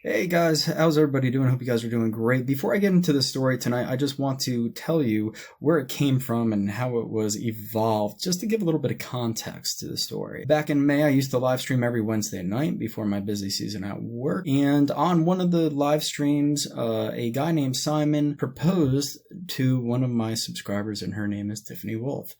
Hey guys, how's everybody doing? Hope you guys are doing great. Before I get into the story tonight, I just want to tell you where it came from and how it was evolved, just to give a little bit of context to the story. Back in May, I used to live stream every Wednesday night before my busy season at work, and on one of the live streams, a guy named Simon proposed to one of my subscribers, and her name is Tiffany Wolf.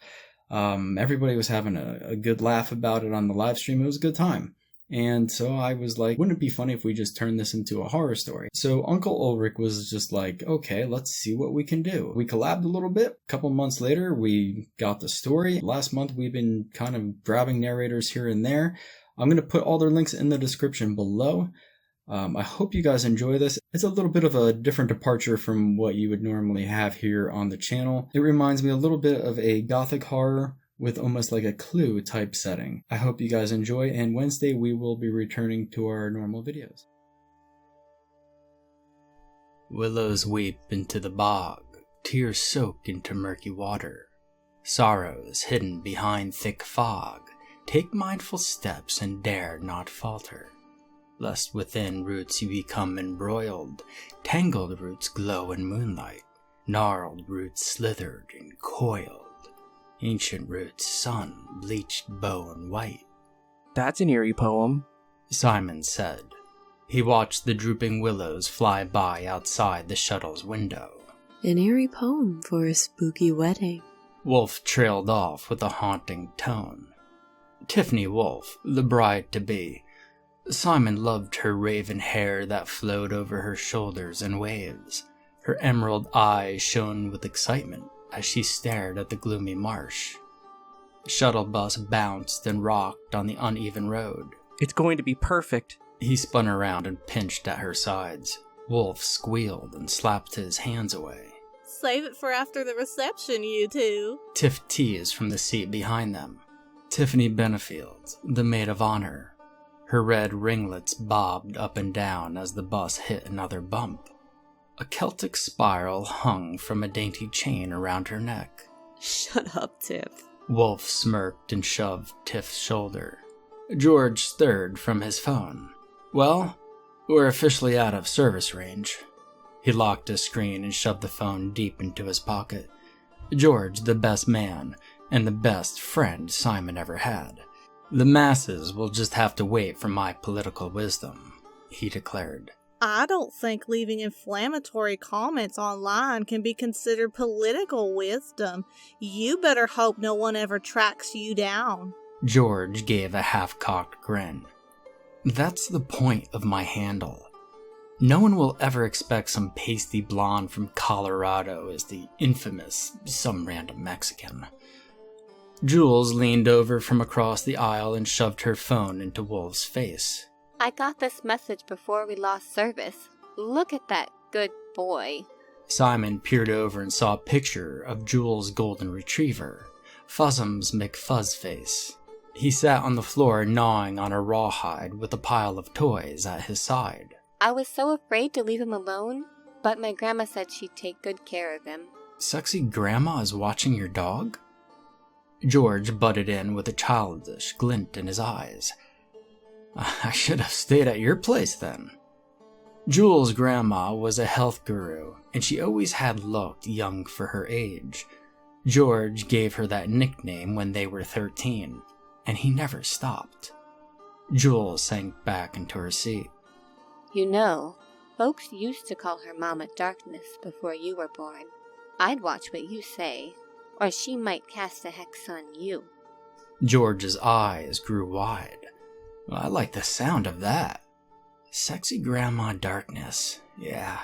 Everybody was having a good laugh about it on the live stream. It was a good time. And so I was like, wouldn't it be funny if we just turned this into a horror story? So Uncle Ulric was just like, okay, let's see what we can do. We collabed a little bit. A couple months later, we got the story. Last month, we've been kind of grabbing narrators here and there. I'm going to put all their links in the description below. I hope you guys enjoy this. It's a little bit of a different departure from what you would normally have here on the channel. It reminds me a little bit of a gothic horror with almost like a Clue type setting. I hope you guys enjoy, and Wednesday we will be returning to our normal videos. Willows weep into the bog, tears soak into murky water. Sorrows hidden behind thick fog, take mindful steps and dare not falter. Lest within roots you become embroiled, tangled roots glow in moonlight, gnarled roots slithered and coiled. Ancient roots, sun, bleached bone white. That's an eerie poem, Simon said. He watched the drooping willows fly by outside the shuttle's window. An eerie poem for a spooky wedding. Wolf trailed off with a haunting tone. Tiffany Wolf, the bride-to-be. Simon loved her raven hair that flowed over her shoulders in waves. Her emerald eyes shone with excitement as she stared at the gloomy marsh. The shuttle bus bounced and rocked on the uneven road. It's going to be perfect. He spun around and pinched at her sides. Wolf squealed and slapped his hands away. Save it for after the reception, you two. Tiff teased from the seat behind them. Tiffany Benefield, the maid of honor. Her red ringlets bobbed up and down as the bus hit another bump. A Celtic spiral hung from a dainty chain around her neck. Shut up, Tiff. Wolf smirked and shoved Tiff's shoulder. George stirred from his phone. Well, we're officially out of service range. He locked his screen and shoved the phone deep into his pocket. George, the best man, and the best friend Simon ever had. The masses will just have to wait for my political wisdom, he declared. I don't think leaving inflammatory comments online can be considered political wisdom. You better hope no one ever tracks you down. George gave a half-cocked grin. That's the point of my handle. No one will ever expect some pasty blonde from Colorado as the infamous some random Mexican. Jules leaned over from across the aisle and shoved her phone into Wolf's face. I got this message before we lost service. Look at that good boy. Simon peered over and saw a picture of Jules' golden retriever, Fuzzum's McFuzzface. He sat on the floor gnawing on a rawhide with a pile of toys at his side. I was so afraid to leave him alone, but my grandma said she'd take good care of him. Sexy grandma is watching your dog? George butted in with a childish glint in his eyes. I should have stayed at your place then. Jules' grandma was a health guru, and she always had looked young for her age. George gave her that nickname when they were 13, and he never stopped. Jules sank back into her seat. You know, folks used to call her Mama Darkness before you were born. I'd watch what you say, or she might cast a hex on you. George's eyes grew wide. I like the sound of that. Sexy Grandma Darkness. Yeah,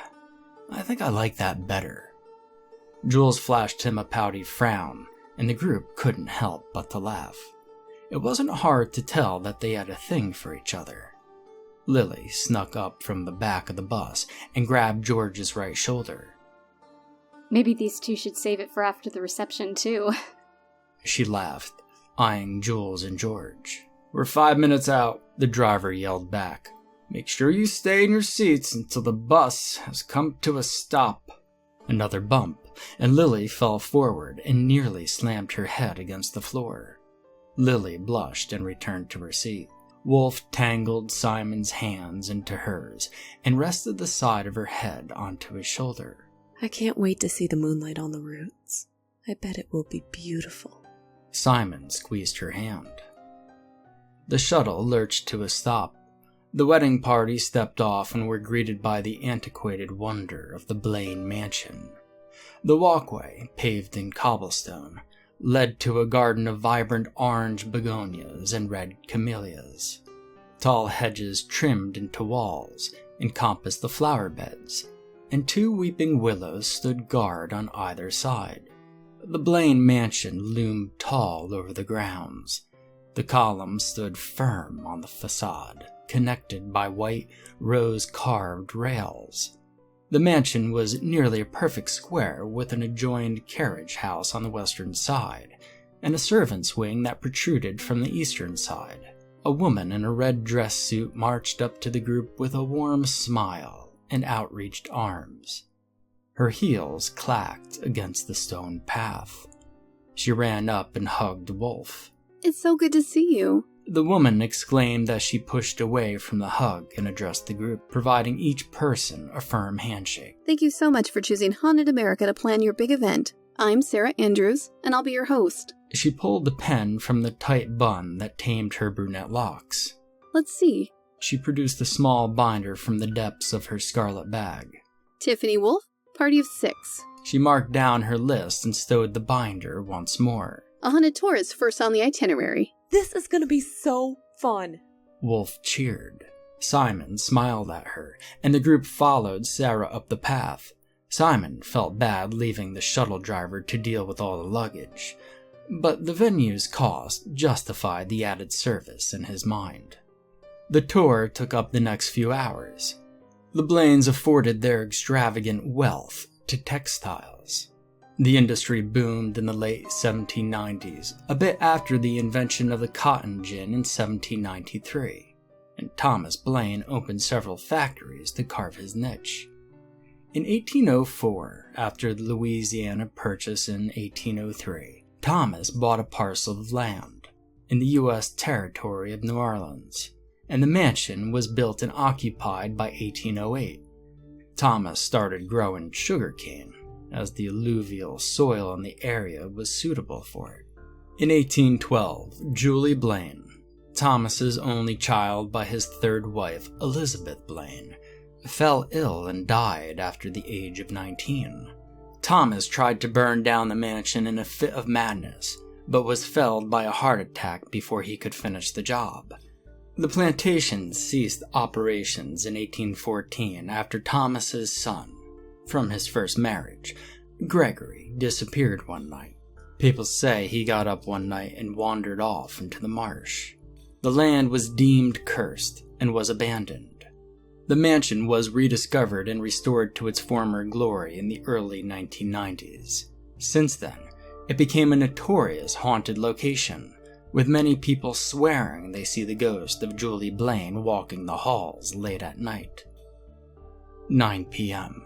I think I like that better. Jules flashed him a pouty frown, and the group couldn't help but to laugh. It wasn't hard to tell that they had a thing for each other. Lilli snuck up from the back of the bus and grabbed George's right shoulder. Maybe these two should save it for after the reception, too. She laughed, eyeing Jules and George. We're 5 minutes out, the driver yelled back. Make sure you stay in your seats until the bus has come to a stop. Another bump, and Lilli fell forward and nearly slammed her head against the floor. Lilli blushed and returned to her seat. Wolf tangled Simon's hands into hers and rested the side of her head onto his shoulder. I can't wait to see the moonlight on the roots. I bet it will be beautiful. Simon squeezed her hand. The shuttle lurched to a stop. The wedding party stepped off and were greeted by the antiquated wonder of the Blain mansion. The walkway, paved in cobblestone, led to a garden of vibrant orange begonias and red camellias. Tall hedges trimmed into walls encompassed the flower beds, and 2 weeping willows stood guard on either side. The Blain mansion loomed tall over the grounds. The columns stood firm on the facade, connected by white, rose-carved rails. The mansion was nearly a perfect square with an adjoined carriage house on the western side, and a servants' wing that protruded from the eastern side. A woman in a red dress suit marched up to the group with a warm smile and outreached arms. Her heels clacked against the stone path. She ran up and hugged Wolf. It's so good to see you. The woman exclaimed as she pushed away from the hug and addressed the group, providing each person a firm handshake. Thank you so much for choosing Haunted America to plan your big event. I'm Sarah Andrews, and I'll be your host. She pulled the pen from the tight bun that tamed her brunette locks. Let's see. She produced a small binder from the depths of her scarlet bag. Tiffany Wolf, party of 6. She marked down her list and stowed the binder once more. A haunted tour is first on the itinerary. This is gonna be so fun. Wolf cheered. Simon smiled at her, and the group followed Sarah up the path. Simon felt bad leaving the shuttle driver to deal with all the luggage, but the venue's cost justified the added service in his mind. The tour took up the next few hours. The Blains afforded their extravagant wealth to textiles. The industry boomed in the late 1790s, a bit after the invention of the cotton gin in 1793, and Thomas Blain opened several factories to carve his niche. In 1804, after the Louisiana Purchase in 1803, Thomas bought a parcel of land in the U.S. territory of New Orleans, and the mansion was built and occupied by 1808. Thomas started growing sugarcane, as the alluvial soil in the area was suitable for it. In 1812, Julie Blain, Thomas's only child by his third wife, Elizabeth Blain, fell ill and died after the age of 19. Thomas tried to burn down the mansion in a fit of madness, but was felled by a heart attack before he could finish the job. The plantation ceased operations in 1814 after Thomas's son, from his first marriage, Gregory, disappeared one night. People say he got up one night and wandered off into the marsh. The land was deemed cursed and was abandoned. The mansion was rediscovered and restored to its former glory in the early 1990s. Since then, it became a notorious haunted location, with many people swearing they see the ghost of Julie Blain walking the halls late at night. 9 p.m.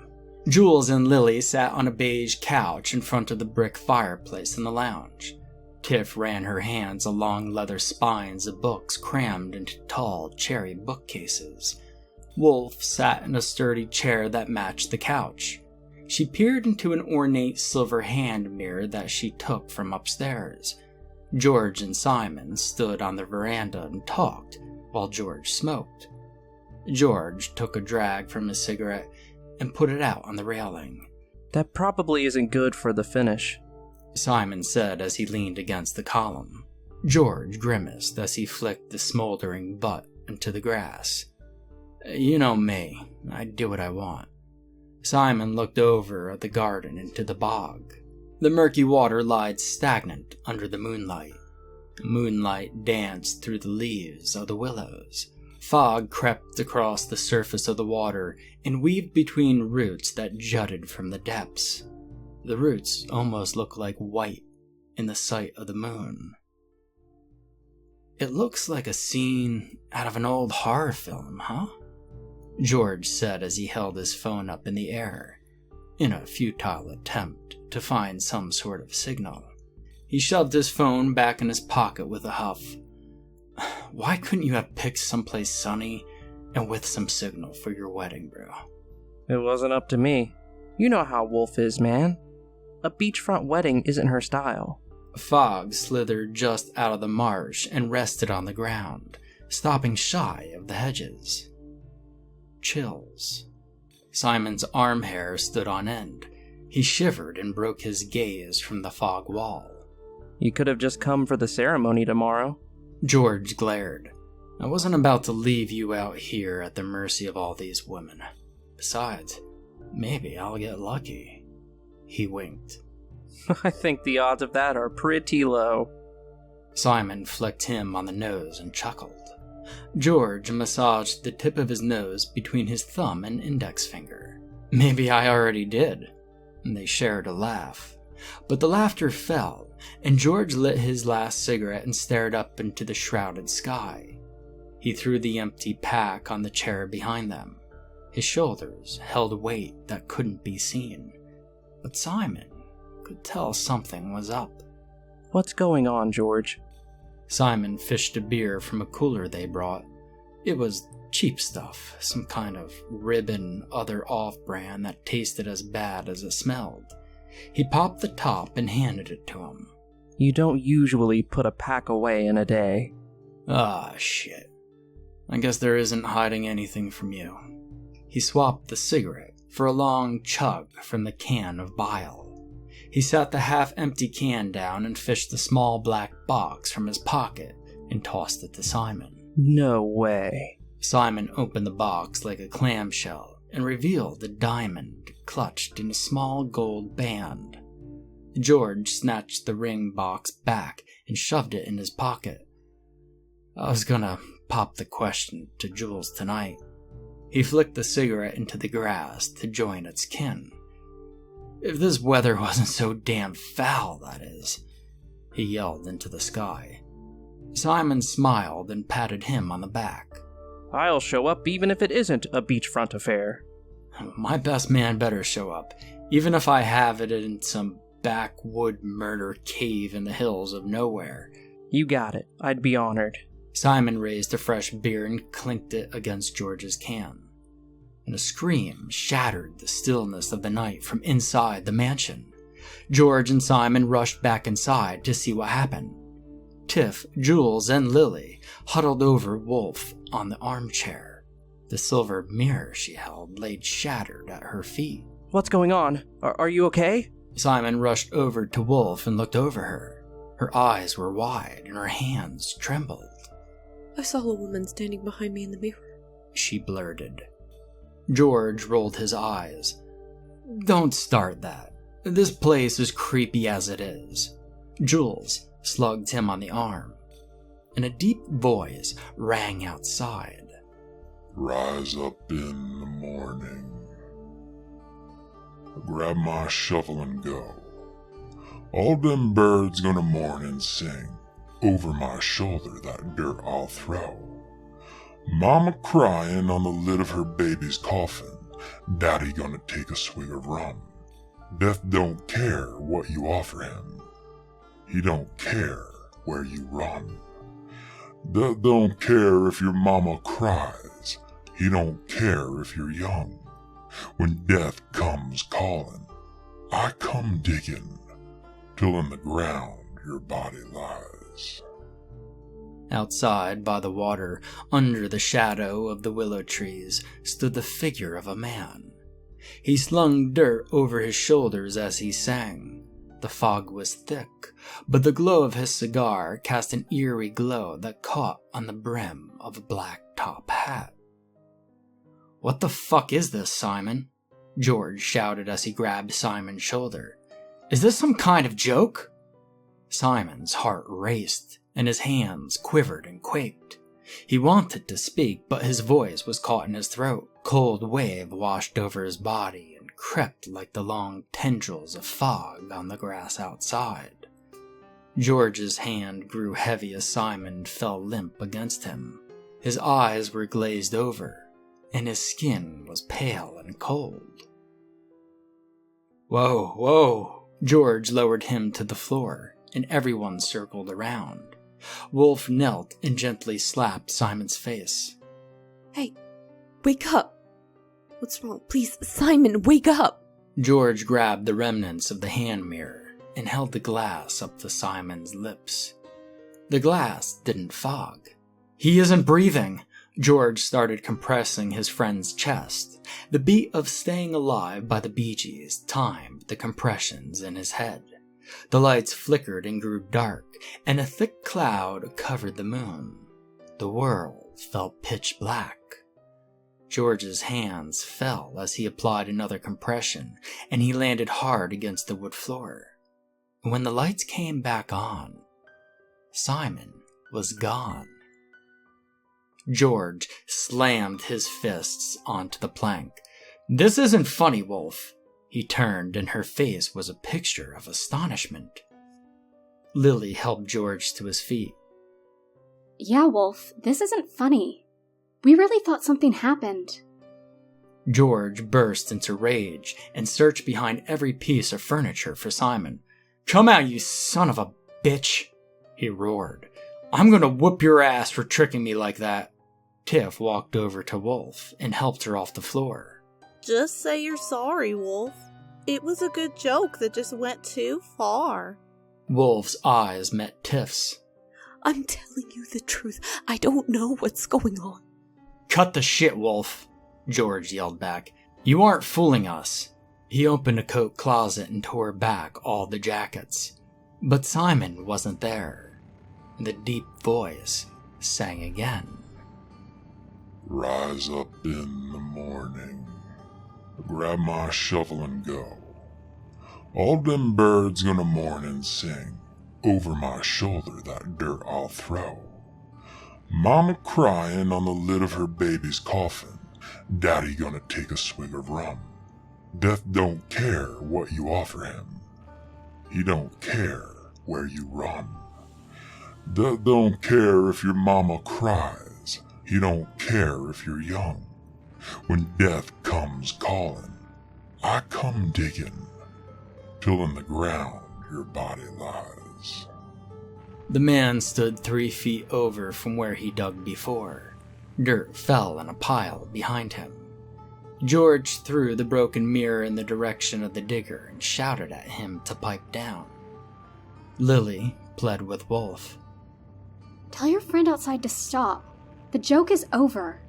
Jules and Lilli sat on a beige couch in front of the brick fireplace in the lounge. Tiff ran her hands along leather spines of books crammed into tall cherry bookcases. Wolf sat in a sturdy chair that matched the couch. She peered into an ornate silver hand mirror that she took from upstairs. George and Simon stood on the veranda and talked while George smoked. George took a drag from his cigarette and put it out on the railing. That probably isn't good for the finish, Simon said as he leaned against the column. George grimaced as he flicked the smoldering butt into the grass. You know me, I do what I want. Simon looked over at the garden into the bog. The murky water lied stagnant under the moonlight. Moonlight danced through the leaves of the willows. Fog crept across the surface of the water and weaved between roots that jutted from the depths. The roots almost looked like white in the sight of the moon. It looks like a scene out of an old horror film, huh? George said as he held his phone up in the air, in a futile attempt to find some sort of signal. He shoved his phone back in his pocket with a huff. why couldn't you have picked someplace sunny and with some signal for your wedding, bro? It wasn't up to me. You know how Wolf is, man. A beachfront wedding isn't her style. Fog slithered just out of the marsh and rested on the ground, stopping shy of the hedges. Chills. Simon's arm hair stood on end. He shivered and broke his gaze from the fog wall. You could have just come for the ceremony tomorrow. George glared. I wasn't about to leave you out here at the mercy of all these women. Besides, maybe I'll get lucky. He winked. I think the odds of that are pretty low. Simon flicked him on the nose and chuckled. George massaged the tip of his nose between his thumb and index finger. Maybe I already did. And they shared a laugh. But the laughter fell, and George lit his last cigarette and stared up into the shrouded sky. He threw the empty pack on the chair behind them. His shoulders held weight that couldn't be seen. But Simon could tell something was up. What's going on, George? Simon fished a beer from a cooler they brought. It was cheap stuff, some kind of ribbon, other off-brand that tasted as bad as it smelled. He popped the top and handed it to him. You don't usually put a pack away in a day. Ah, shit. I guess there isn't hiding anything from you. He swapped the cigarette for a long chug from the can of bile. He set the half-empty can down and fished the small black box from his pocket and tossed it to Simon. No way. Simon opened the box like a clamshell and revealed a diamond clutched in a small gold band. George snatched the ring box back and shoved it in his pocket. I was gonna pop the question to Jules tonight. He flicked the cigarette into the grass to join its kin. If this weather wasn't so damn foul, that is, he yelled into the sky. Simon smiled and patted him on the back. I'll show up even if it isn't a beachfront affair. My best man better show up, even if I have it in some backwood murder cave in the hills of nowhere. You got it. I'd be honored. Simon raised a fresh beer and clinked it against George's can. And a scream shattered the stillness of the night from inside the mansion. George and Simon rushed back inside to see what happened. Tiff, Jules, and Lilli huddled over Wolf on the armchair. The silver mirror she held laid shattered at her feet. What's going on? Are you okay? Simon rushed over to Wolf and looked over her. Her eyes were wide and her hands trembled. I saw a woman standing behind me in the mirror, she blurted. George rolled his eyes. Don't start that. This place is creepy as it is. Jules slugged him on the arm, and a deep voice rang outside. Rise up in the morning. Grab my shovel and go. All them birds gonna mourn and sing. Over my shoulder that dirt I'll throw. Mama crying on the lid of her baby's coffin. Daddy gonna take a swig of rum. Death don't care what you offer him. He don't care where you run. Death don't care if your mama cries. He don't care if you're young. When death comes calling, I come digging, till in the ground your body lies. Outside, by the water, under the shadow of the willow trees, stood the figure of a man. He slung dirt over his shoulders as he sang. The fog was thick, but the glow of his cigar cast an eerie glow that caught on the brim of a black top hat. What the fuck is this, Simon? George shouted as he grabbed Simon's shoulder. Is this some kind of joke? Simon's heart raced, and his hands quivered and quaked. He wanted to speak, but his voice was caught in his throat. Cold wave washed over his body and crept like the long tendrils of fog on the grass outside. George's hand grew heavy as Simon fell limp against him. His eyes were glazed over, and his skin was pale and cold. Whoa, whoa! George lowered him to the floor, and everyone circled around. Wolf knelt and gently slapped Simon's face. Hey, wake up! What's wrong? Please, Simon, wake up! George grabbed the remnants of the hand mirror and held the glass up to Simon's lips. The glass didn't fog. He isn't breathing. George started compressing his friend's chest. The beat of Staying Alive by the Bee Gees timed the compressions in his head. The lights flickered and grew dark, and a thick cloud covered the moon. The world felt pitch black. George's hands fell as he applied another compression, and he landed hard against the wood floor. When the lights came back on, Simon was gone. George slammed his fists onto the plank. "This isn't funny, Wolf." He turned, and her face was a picture of astonishment. Lilli helped George to his feet. Yeah, Wolf, this isn't funny. We really thought something happened. George burst into rage and searched behind every piece of furniture for Simon. "Come out, you son of a bitch!" he roared. "I'm gonna whoop your ass for tricking me like that." Tiff walked over to Wolf and helped her off the floor. Just say you're sorry, Wolf. It was a good joke that just went too far. Wolf's eyes met Tiff's. I'm telling you the truth. I don't know what's going on. "Cut the shit, Wolf," George yelled back. "You aren't fooling us." He opened a coat closet and tore back all the jackets. But Simon wasn't there. The deep voice sang again. Rise up in the morning, grab my shovel and go. All them birds gonna mourn and sing, over my shoulder that dirt I'll throw. Mama crying on the lid of her baby's coffin, Daddy gonna take a swig of rum. Death don't care what you offer him, he don't care where you run. Death don't care if your mama cries, he don't care if you're young. When death comes calling, I come digging, till in the ground your body lies. The man stood 3 feet over from where he dug before. Dirt fell in a pile behind him. George threw the broken mirror in the direction of the digger and shouted at him to pipe down. Lilli pled with Wolf. Tell your friend outside to stop. The joke is over.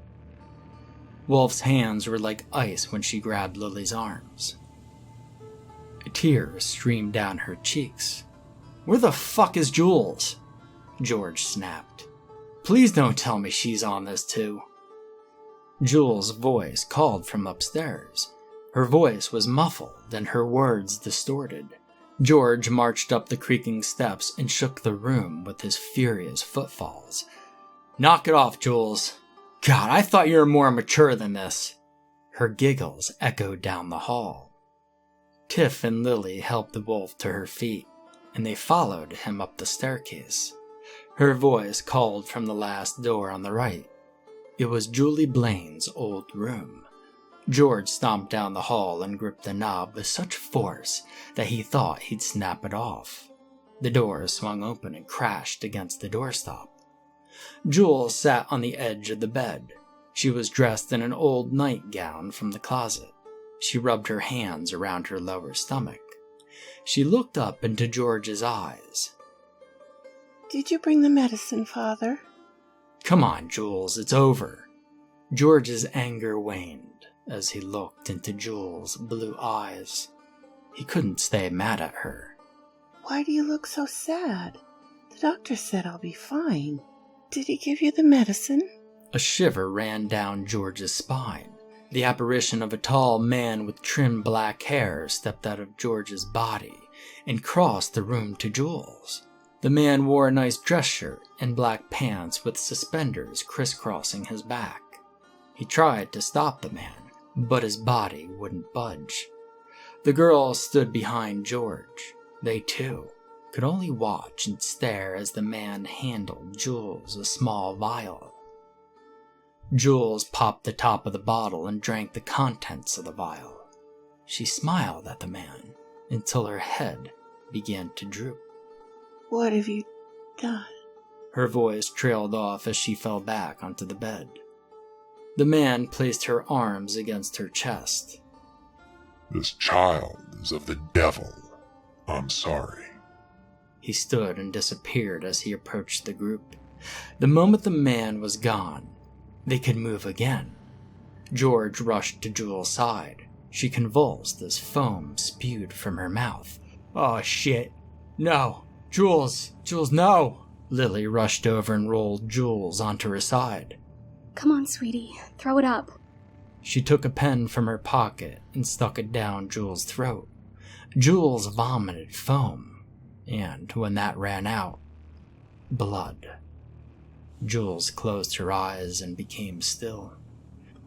Wolf's hands were like ice when she grabbed Lilli's arms. Tears streamed down her cheeks. "Where the fuck is Jules?" George snapped. "Please don't tell me she's on this too." Jules' voice called from upstairs. Her voice was muffled and her words distorted. George marched up the creaking steps and shook the room with his furious footfalls. "Knock it off, Jules. God, I thought you were more mature than this." Her giggles echoed down the hall. Tiff and Lilli helped the wolf to her feet, and they followed him up the staircase. Her voice called from the last door on the right. It was Julie Blain's old room. George stomped down the hall and gripped the knob with such force that he thought he'd snap it off. The door swung open and crashed against the doorstop. Jules sat on the edge of the bed. She was dressed in an old nightgown from the closet. She rubbed her hands around her lower stomach. She looked up into George's eyes. "Did you bring the medicine, Father?" "Come on, Jules, it's over." George's anger waned as he looked into Jules' blue eyes. He couldn't stay mad at her. "Why do you look so sad? The doctor said I'll be fine. Did he give you the medicine?" A shiver ran down George's spine. The apparition of a tall man with trim black hair stepped out of George's body and crossed the room to Jules. The man wore a nice dress shirt and black pants with suspenders crisscrossing his back. He tried to stop the man, but his body wouldn't budge. The girl stood behind George. They, too, could only watch and stare as the man handled Jules a small vial. Jules popped the top of the bottle and drank the contents of the vial. She smiled at the man until her head began to droop. "What have you done?" Her voice trailed off as she fell back onto the bed. The man placed her arms against her chest. This child is of the devil. I'm sorry. He stood and disappeared as he approached the group. The moment the man was gone, they could move again. George rushed to Jules' side. She convulsed as foam spewed from her mouth. "Oh, shit. No. Jules, no!" Lilli rushed over and rolled Jules onto her side. Come on, sweetie. Throw it up. She took a pen from her pocket and stuck it down Jules' throat. Jules vomited foam, and when that ran out, blood. Jules closed her eyes and became still.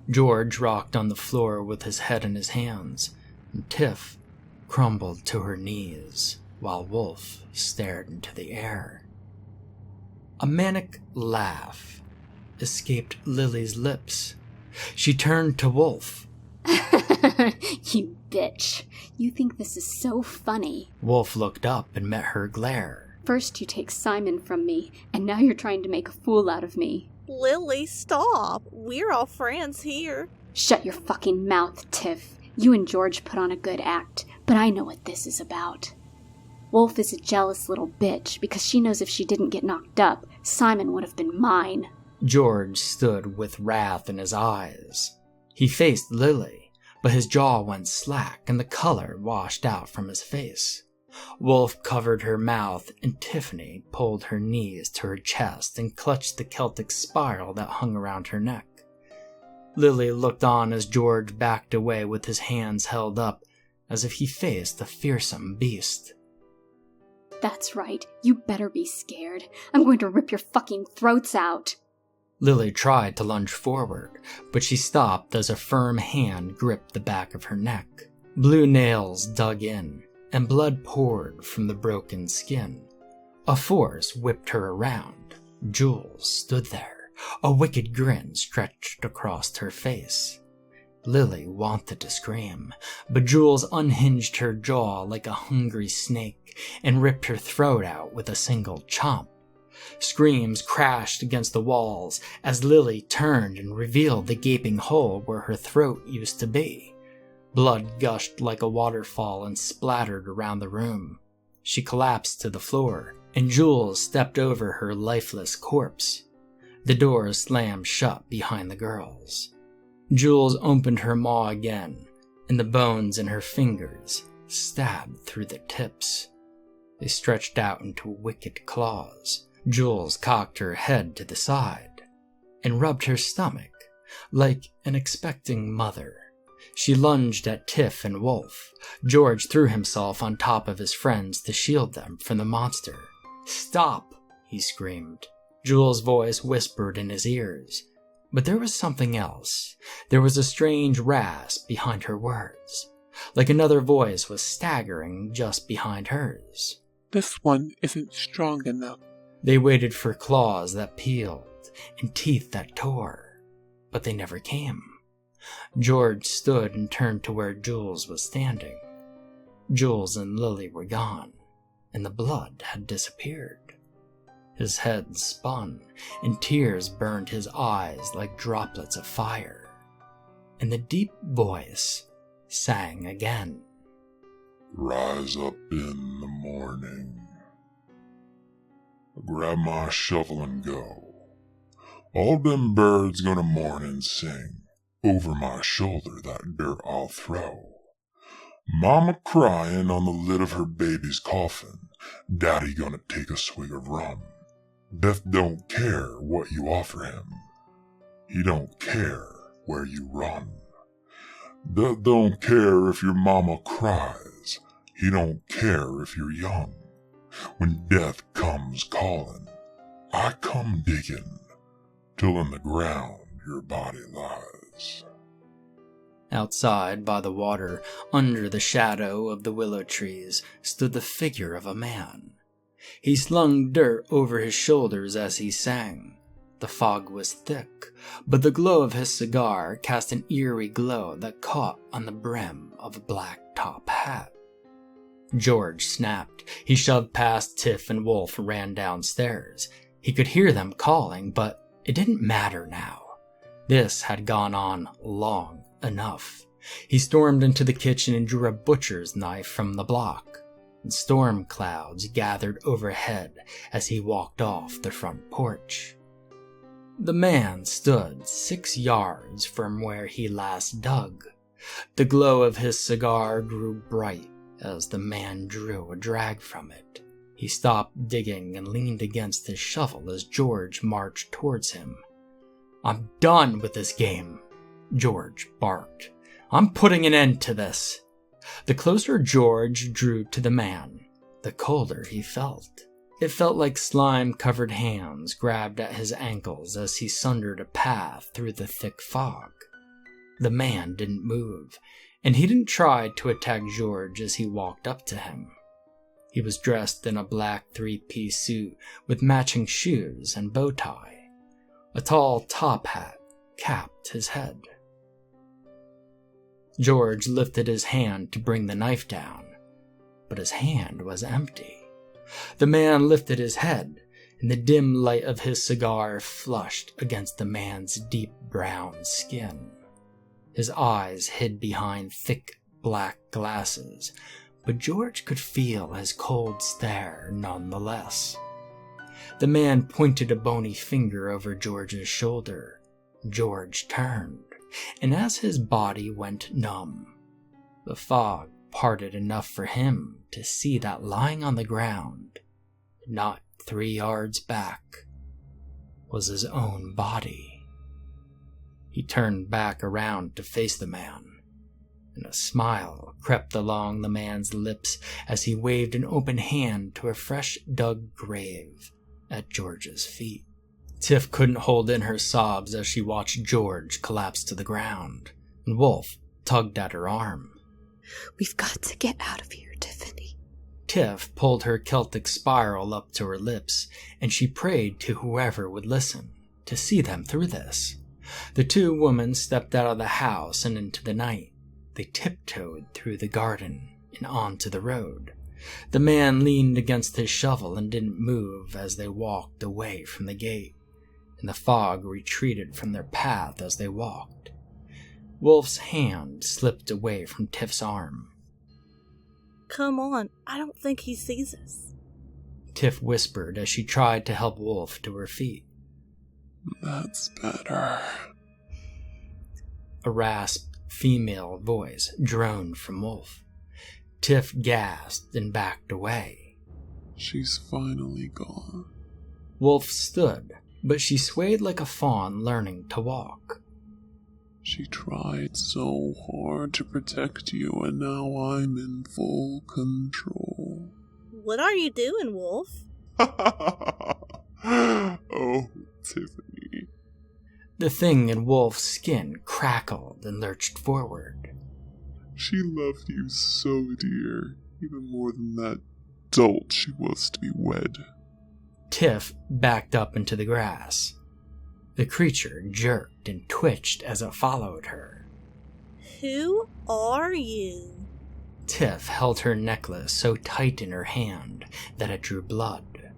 George rocked on the floor with his head in his hands, and Tiff crumbled to her knees while Wolf stared into the air. A manic laugh escaped Lilli's lips. She turned to Wolf. You bitch. You think this is so funny. Wolf looked up and met her glare. First you take Simon from me, and now you're trying to make a fool out of me. Lilli, stop. We're all friends here. Shut your fucking mouth, Tiff. You and George put on a good act, but I know what this is about. Wolf is a jealous little bitch because she knows if she didn't get knocked up, Simon would have been mine. George stood with wrath in his eyes. He faced Lilli, but his jaw went slack and the color washed out from his face. Wolf covered her mouth, and Tiffany pulled her knees to her chest and clutched the Celtic spiral that hung around her neck. Lilli looked on as George backed away with his hands held up, as if he faced a fearsome beast. That's right. You better be scared. I'm going to rip your fucking throats out. Lilli tried to lunge forward, but she stopped as a firm hand gripped the back of her neck. Blue nails dug in, and blood poured from the broken skin. A force whipped her around. Jules stood there, a wicked grin stretched across her face. Lilli wanted to scream, but Jules unhinged her jaw like a hungry snake and ripped her throat out with a single chomp. Screams crashed against the walls as Lilli turned and revealed the gaping hole where her throat used to be. Blood gushed like a waterfall and splattered around the room. She collapsed to the floor, and Jules stepped over her lifeless corpse. The door slammed shut behind the girls. Jules opened her maw again, and the bones in her fingers stabbed through the tips. They stretched out into wicked claws. Jules cocked her head to the side and rubbed her stomach like an expecting mother. She lunged at Tiff and Wolf. George threw himself on top of his friends to shield them from the monster. "Stop!" he screamed. Jules' voice whispered in his ears. But there was something else. There was a strange rasp behind her words, like another voice was staggering just behind hers. "This one isn't strong enough." They waited for claws that peeled and teeth that tore, but they never came. George stood and turned to where Jules was standing. Jules and Lilli were gone, and the blood had disappeared. His head spun, and tears burned his eyes like droplets of fire. And the deep voice sang again. Rise up in the morning. Grab my shovel and go. All them birds gonna mourn and sing. Over my shoulder that dirt I'll throw. Mama crying on the lid of her baby's coffin. Daddy gonna take a swig of rum. Death don't care what you offer him. He don't care where you run. Death don't care if your mama cries. He don't care if you're young. When death comes calling, I come digging, till in the ground your body lies. Outside by the water, under the shadow of the willow trees, stood the figure of a man. He slung dirt over his shoulders as he sang. The fog was thick, but the glow of his cigar cast an eerie glow that caught on the brim of a black top hat. George snapped. He shoved past Tiff and Wolf and ran downstairs. He could hear them calling, but it didn't matter now. This had gone on long enough. He stormed into the kitchen and drew a butcher's knife from the block. And storm clouds gathered overhead as he walked off the front porch. The man stood 6 yards from where he last dug. The glow of his cigar grew bright as the man drew a drag from it. He stopped digging and leaned against his shovel as George marched towards him. "I'm done with this game," George barked. "I'm putting an end to this." The closer George drew to the man, the colder he felt. It felt like slime-covered hands grabbed at his ankles as he sundered a path through the thick fog. The man didn't move, and he didn't try to attack George as he walked up to him. He was dressed in a black 3-piece suit with matching shoes and bow tie. A tall top hat capped his head. George lifted his hand to bring the knife down, but his hand was empty. The man lifted his head, and the dim light of his cigar flushed against the man's deep brown skin. His eyes hid behind thick black glasses, but George could feel his cold stare nonetheless. The man pointed a bony finger over George's shoulder. George turned, and as his body went numb, the fog parted enough for him to see that lying on the ground, not 3 yards back, was his own body. He turned back around to face the man, and a smile crept along the man's lips as he waved an open hand to a fresh-dug grave at George's feet. Tiff couldn't hold in her sobs as she watched George collapse to the ground, and Wolf tugged at her arm. "We've got to get out of here, Tiffany." Tiff pulled her Celtic spiral up to her lips, and she prayed to whoever would listen to see them through this. The 2 women stepped out of the house and into the night. They tiptoed through the garden and onto the road. The man leaned against his shovel and didn't move as they walked away from the gate, and the fog retreated from their path as they walked. Wolf's hand slipped away from Tiff's arm. "Come on, I don't think he sees us," Tiff whispered as she tried to help Wolf to her feet. "That's better." A rasped female voice droned from Wolf. Tiff gasped and backed away. "She's finally gone." Wolf stood, but she swayed like a fawn learning to walk. "She tried so hard to protect you, and now I'm in full control." "What are you doing, Wolf?" "Oh, Tiffany." The thing in Wolf's skin crackled and lurched forward. "She loved you so dear, even more than that dolt she was to be wed." Tiff backed up into the grass. The creature jerked and twitched as it followed her. "Who are you?" Tiff held her necklace so tight in her hand that it drew blood.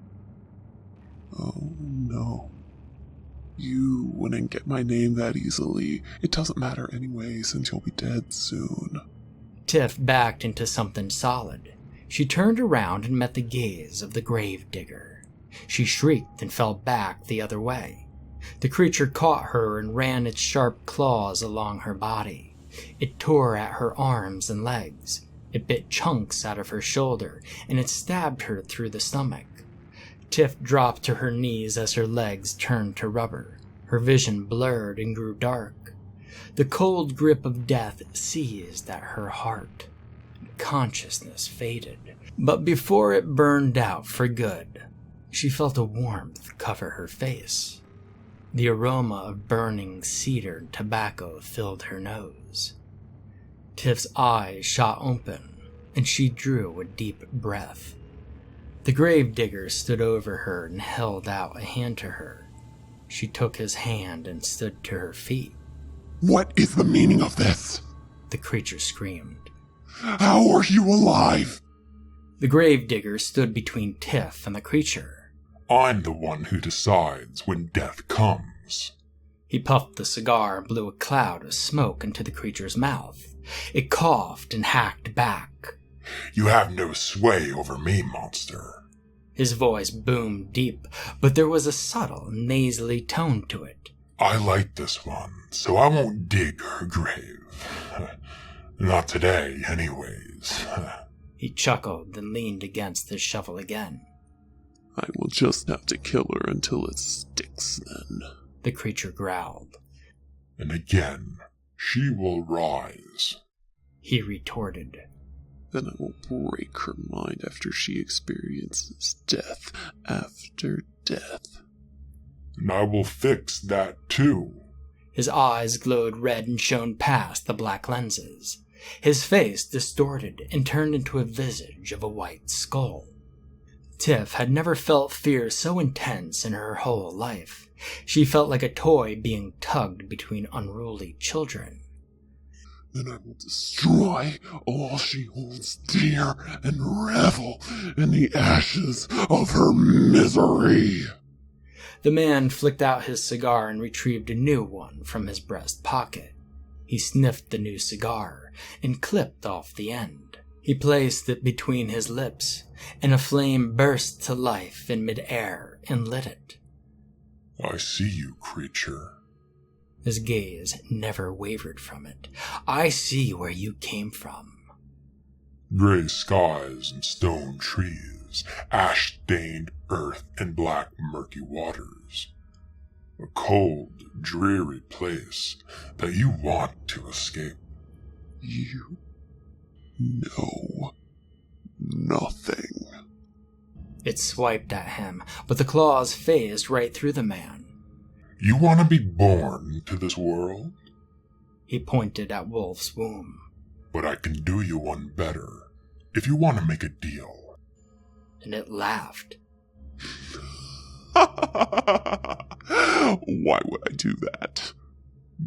"Oh, no. You wouldn't get my name that easily. It doesn't matter anyway, since you'll be dead soon." Tiff backed into something solid. She turned around and met the gaze of the gravedigger. She shrieked and fell back the other way. The creature caught her and ran its sharp claws along her body. It tore at her arms and legs. It bit chunks out of her shoulder, and it stabbed her through the stomach. Tiff dropped to her knees as her legs turned to rubber. Her vision blurred and grew dark. The cold grip of death seized at her heart. Consciousness faded. But before it burned out for good, she felt a warmth cover her face. The aroma of burning cedar and tobacco filled her nose. Tiff's eyes shot open, and she drew a deep breath. The gravedigger stood over her and held out a hand to her. She took his hand and stood to her feet. "What is the meaning of this?" The creature screamed. "How are you alive?" The gravedigger stood between Tiff and the creature. I'm the one who decides when death comes. He puffed the cigar and blew a cloud of smoke into the creature's mouth. It coughed and hacked back. You have no sway over me, monster. His voice boomed deep, but there was a subtle, nasally tone to it. I like this one, so I won't dig her grave. Not today, anyways. He chuckled and leaned against his shovel again. I will just have to kill her until it sticks then, the creature growled. And again, she will rise, he retorted. Then I will break her mind after she experiences death after death. And I will fix that too. His eyes glowed red and shone past the black lenses. His face distorted and turned into a visage of a white skull. Tiff had never felt fear so intense in her whole life. She felt like a toy being tugged between unruly children. Then I will destroy all she holds dear and revel in the ashes of her misery. The man flicked out his cigar and retrieved a new one from his breast pocket. He sniffed the new cigar and clipped off the end. He placed it between his lips, and a flame burst to life in midair and lit it. I see you, creature. His gaze never wavered from it. I see where you came from. Gray skies and stone trees, ash-stained earth and black murky waters. A cold, dreary place that you want to escape. You know nothing. It swiped at him, but the claws phased right through the man. You want to be born into this world? He pointed at Wolf's womb. But I can do you one better, if you want to make a deal. And it laughed. Why would I do that?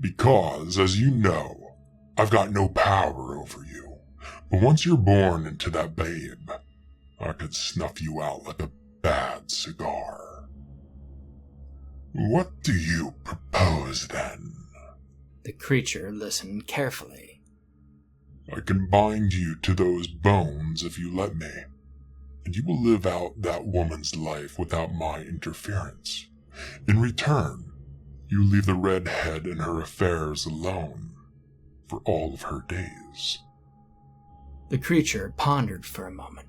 Because, as you know, I've got no power over you. But once you're born into that babe, I could snuff you out like a bad cigar. What do you propose, then? The creature listened carefully. I can bind you to those bones if you let me, and you will live out that woman's life without my interference. In return, you leave the redhead and her affairs alone for all of her days. The creature pondered for a moment.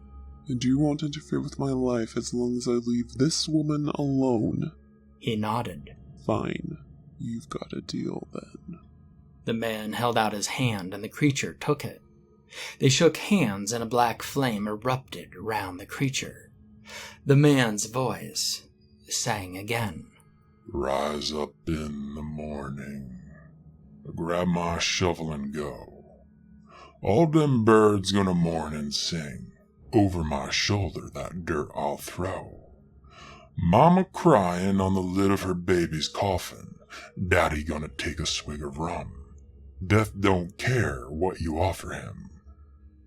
And you won't interfere with my life as long as I leave this woman alone? He nodded. Fine. You've got a deal, then. The man held out his hand, and the creature took it. They shook hands, and a black flame erupted around the creature. The man's voice sang again. Rise up in the morning. Grab my shovel and go. All them birds gonna mourn and sing. Over my shoulder that dirt I'll throw. Mama crying on the lid of her baby's coffin. Daddy gonna take a swig of rum. Death don't care what you offer him.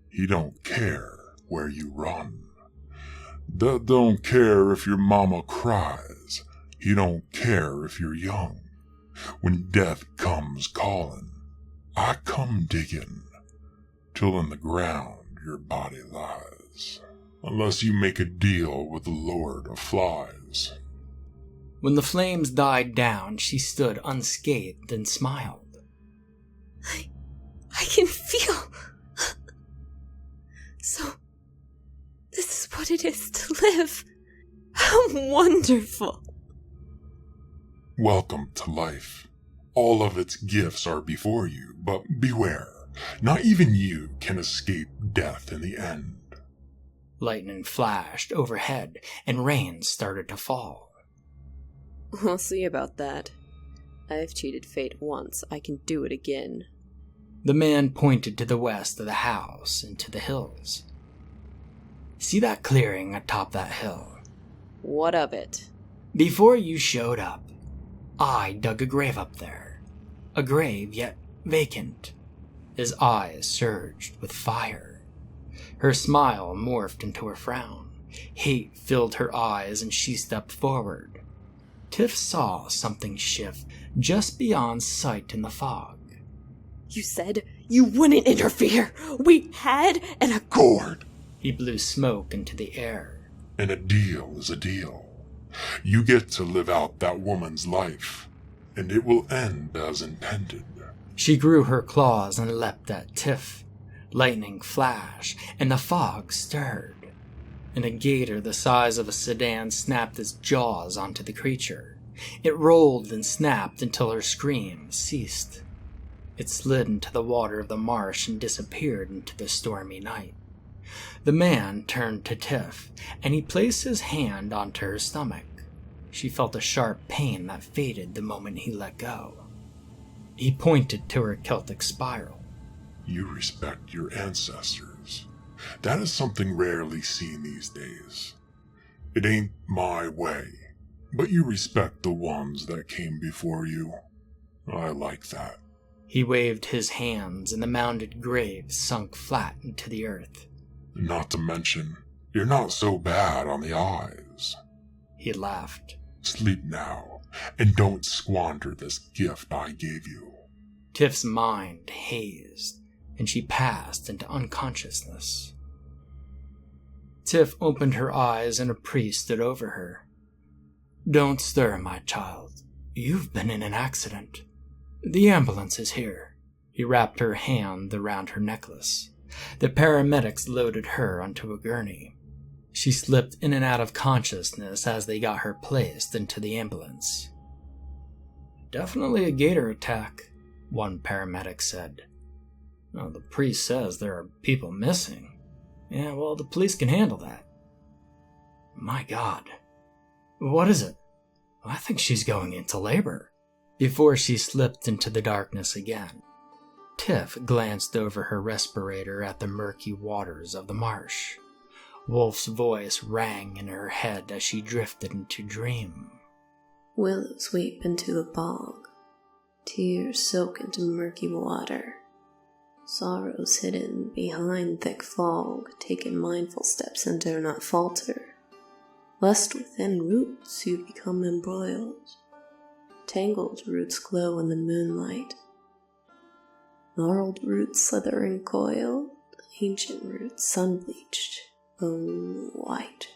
He don't care where you run. Death don't care if your mama cries. He don't care if you're young. When death comes calling, I come digging, till in the ground your body lies. Unless you make a deal with the Lord of Flies. When the flames died down, she stood unscathed and smiled. I can feel. So, this is what it is to live. How wonderful. Welcome to life. All of its gifts are before you, but beware. Not even you can escape death in the end. Lightning flashed overhead, and rain started to fall. We'll see about that. I've cheated fate once. I can do it again. The man pointed to the west of the house and to the hills. See that clearing atop that hill? What of it? Before you showed up, I dug a grave up there. A grave, yet vacant. His eyes surged with fire. Her smile morphed into a frown. Hate filled her eyes and she stepped forward. Tiff saw something shift just beyond sight in the fog. You said you wouldn't interfere. We had an accord. He blew smoke into the air. And a deal is a deal. You get to live out that woman's life, and it will end as intended. She grew her claws and leapt at Tiff. Lightning flashed, and the fog stirred. And a gator the size of a sedan snapped its jaws onto the creature. It rolled and snapped until her scream ceased. It slid into the water of the marsh and disappeared into the stormy night. The man turned to Tiff, and he placed his hand onto her stomach. She felt a sharp pain that faded the moment he let go. He pointed to her Celtic spiral. You respect your ancestors. That is something rarely seen these days. It ain't my way, but you respect the ones that came before you. I like that. He waved his hands, and the mounded graves sunk flat into the earth. Not to mention, you're not so bad on the eyes. He laughed. Sleep now, and don't squander this gift I gave you. Tiff's mind hazed, and she passed into unconsciousness. Tiff opened her eyes, and a priest stood over her. Don't stir, my child. You've been in an accident. The ambulance is here. He wrapped her hand around her necklace. The paramedics loaded her onto a gurney. She slipped in and out of consciousness as they got her placed into the ambulance. Definitely a gator attack, one paramedic said. Well, the priest says there are people missing. Yeah, well, the police can handle that. My God. What is it? I think she's going into labor. Before she slipped into the darkness again, Tiff glanced over her respirator at the murky waters of the marsh. Wolf's voice rang in her head as she drifted into dream. Willows weep into a bog. Tears soak into murky water. Sorrows hidden behind thick fog, taking mindful steps and dare not falter. Lest within roots you become embroiled. Tangled roots glow in the moonlight. Gnarled roots slither and coiled, ancient roots sun-bleached, bone white.